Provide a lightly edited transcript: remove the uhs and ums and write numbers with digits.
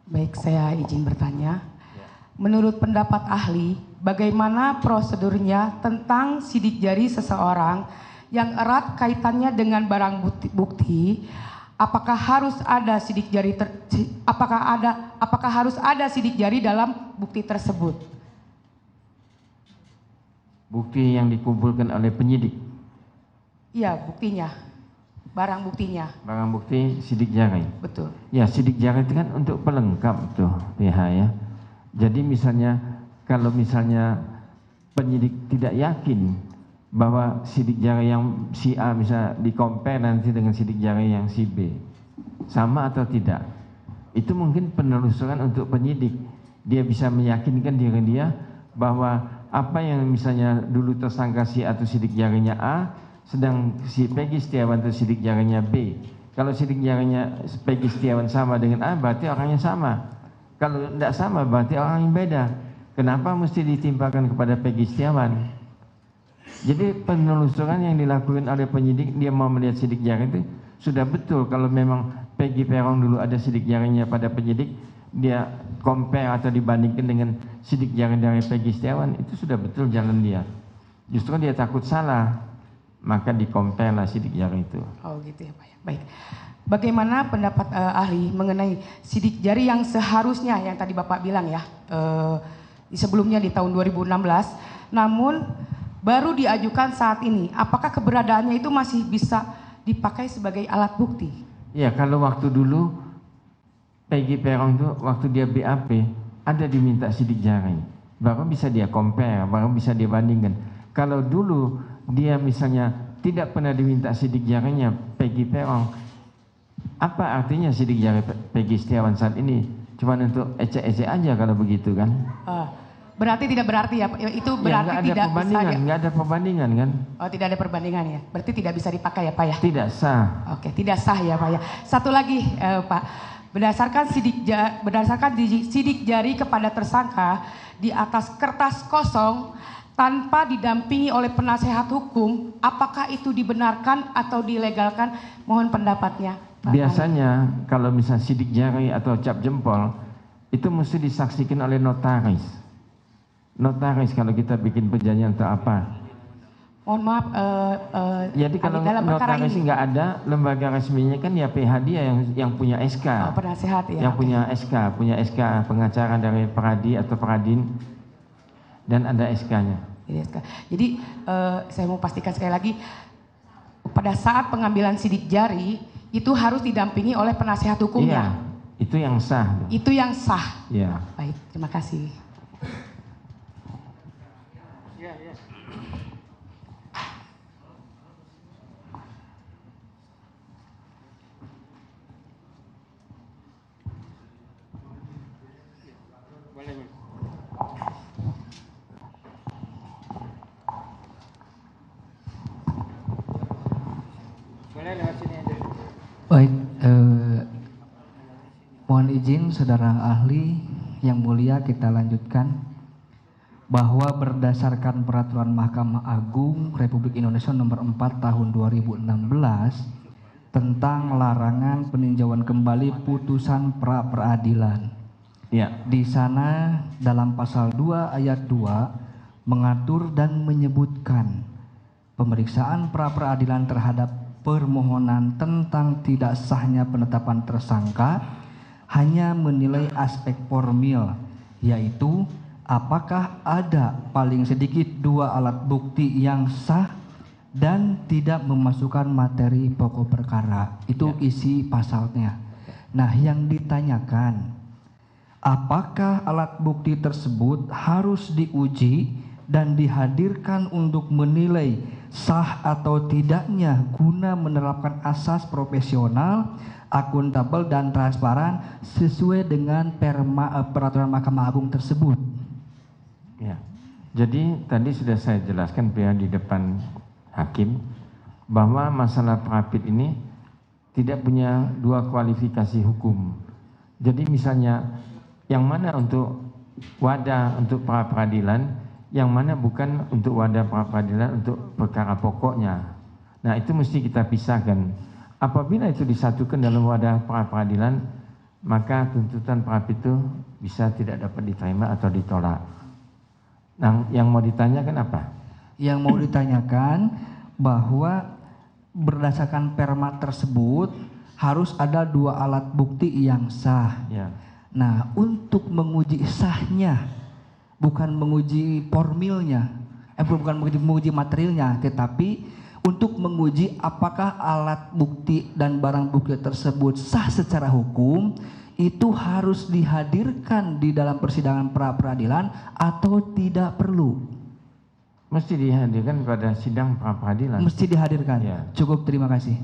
Baik, saya izin bertanya. Menurut pendapat ahli, bagaimana prosedurnya tentang sidik jari seseorang yang erat kaitannya dengan barang bukti? Apakah harus ada sidik jari apakah harus ada sidik jari dalam bukti tersebut? Bukti yang dikumpulkan oleh penyidik. Iya, buktinya. Barang buktinya. Barang bukti sidik jari. Betul. Ya, sidik jari itu kan untuk pelengkap tuh, PH ya. Jadi misalnya kalau misalnya penyidik tidak yakin bahwa sidik jari yang si A bisa di-compare nanti dengan sidik jari yang si B sama atau tidak, itu mungkin penelusuran untuk penyidik. Dia bisa meyakinkan diri dia bahwa apa yang misalnya dulu tersangka si A atau sidik jarinya A, sedang si Peggy Setiawan itu sidik jarinya B. Kalau sidik jarinya Peggy Setiawan sama dengan A, berarti orangnya sama. Kalau tidak sama, berarti orang yang beda. Kenapa mesti ditimpakan kepada Peggy Setiawan? Jadi penelusuran yang dilakukan oleh penyidik, dia mau melihat sidik jari itu sudah betul. Kalau memang Peggy Peron dulu ada sidik jarinya pada penyidik, dia compare atau dibandingkan dengan sidik jari dari Peggy Setiawan, itu sudah betul jalan dia. Justru dia takut salah, maka di-compare lah sidik jari itu. Oh gitu ya Pak ya. Baik. Bagaimana pendapat ahli mengenai sidik jari yang seharusnya yang tadi Bapak bilang ya, sebelumnya di tahun 2016, namun baru diajukan saat ini. Apakah keberadaannya itu masih bisa dipakai sebagai alat bukti? Ya, kalau waktu dulu Peggy Peron itu waktu dia BAP ada diminta sidik jari, baru bisa dia compare, baru bisa dia bandingkan. Kalau dulu dia misalnya tidak pernah diminta sidik jarinya Peggy Peron, apa artinya sidik jari Peggy Setiawan saat ini? Cuma untuk ecek-ecek aja kalau begitu kan? Berarti tidak berarti ya, itu berarti ya, tidak bisa ya? Nggak ada perbandingan kan? Oh, tidak ada perbandingan ya? Berarti tidak bisa dipakai ya Pak ya? Tidak sah. Oke, tidak sah ya Pak ya. Satu lagi Pak, berdasarkan sidik jari kepada tersangka di atas kertas kosong tanpa didampingi oleh penasehat hukum, apakah itu dibenarkan atau dilegalkan? Mohon pendapatnya Pak. Biasanya kalau misalnya sidik jari atau cap jempol itu mesti disaksikan oleh notaris. Notaris kalau kita bikin perjanjian atau apa. Mohon maaf, jadi kalau notaris nggak ada, lembaga resminya kan ya PH dia yang punya SK. Penasehat ya. Yang punya SK pengacara dari Peradi atau Peradin, dan ada SK-nya. Jadi saya mau pastikan sekali lagi, pada saat pengambilan sidik jari itu harus didampingi oleh penasehat hukumnya. Iya, itu yang sah. Itu yang sah. Iya. Baik, terima kasih. Baik, mohon izin saudara ahli yang mulia, kita lanjutkan bahwa berdasarkan peraturan Mahkamah Agung Republik Indonesia nomor 4 tahun 2016 tentang larangan peninjauan kembali putusan pra peradilan. Ya. Di sana dalam pasal 2 ayat 2 mengatur dan menyebutkan pemeriksaan pra peradilan terhadap permohonan tentang tidak sahnya penetapan tersangka hanya menilai aspek formil, yaitu apakah ada paling sedikit 2 alat bukti yang sah dan tidak memasukkan materi pokok perkara. Itu isi pasalnya. Nah, yang ditanyakan, apakah alat bukti tersebut harus diuji dan dihadirkan untuk menilai sah atau tidaknya guna menerapkan asas profesional, akuntabel dan transparan sesuai dengan peraturan Mahkamah Agung tersebut. Ya. Jadi tadi sudah saya jelaskan di depan hakim bahwa masalah prapit ini tidak punya 2 kualifikasi hukum. Jadi misalnya yang mana untuk wadah untuk pra peradilan, yang mana bukan untuk wadah pra peradilan untuk perkara pokoknya. Nah, itu mesti kita pisahkan. Apabila itu disatukan dalam wadah pra peradilan, maka tuntutan pra itu bisa tidak dapat diterima atau ditolak. Nah, yang mau ditanyakan apa? Yang mau ditanyakan bahwa berdasarkan perma tersebut harus ada 2 alat bukti yang sah. Ya. Nah, untuk menguji sahnya, bukan menguji formilnya, bukan menguji materialnya, tetapi untuk menguji apakah alat bukti dan barang bukti tersebut sah secara hukum, itu harus dihadirkan di dalam persidangan pra-peradilan atau tidak perlu? Mesti dihadirkan pada sidang pra peradilan. Mesti dihadirkan. Ya. Cukup, terima kasih.